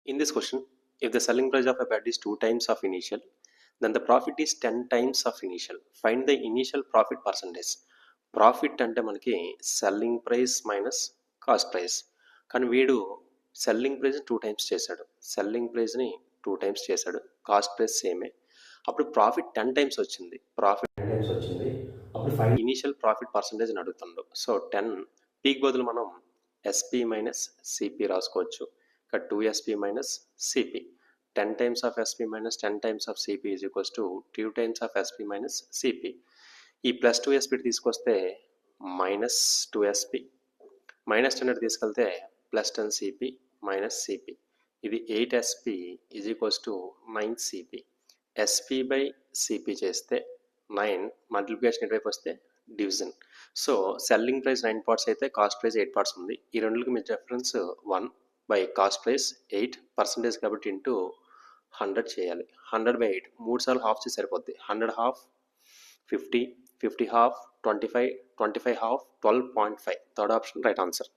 In this question, if the selling price of a bed is 2 times of initial, then the profit is 10 times of initial. Find the initial profit percentage. Profit అంటే మనకి selling price minus cost price. కానీ వీడు selling price 2 times చేశాడు, selling ప్రైస్ని 2 times చేశాడు, cost price సేమే. అప్పుడు profit 10 times వచ్చింది, అప్పుడు ఇనీషియల్ ప్రాఫిట్ పర్సంటేజ్ అని అడుగుతుండు. సో 10 పీక్ బదులు మనం ఎస్పీ మైనస్ సిపి రాసుకోవచ్చు. ఇక్కడ 2SP minus CP, 10 times of SP minus 10 times of CP is equals to 2 times of SP minus CP. ఈ ప్లస్ 2SP తీసుకొస్తే మైనస్ 2SP, మైనస్ 10 తీసుకెళ్తే plus 10CP minus CP. ఇది 8SP is equals to 9CP. SP by CP చేస్తే 9, multiplication ఎటువైపు వస్తే division. So selling price 9 parts అయితే cost price 8 parts ఉంది. ఈ రెండుకి మీ డిఫరెన్స్ 1 బై కాస్ట్ ప్రైస్ 8% కాబట్టి ఇంటూ 100 చేయాలి. 100/8 3 సార్లు హాఫ్ చేసి సరిపోద్ది. 100 half 50, 50 half 25, 25 half 12.5. Third option right answer.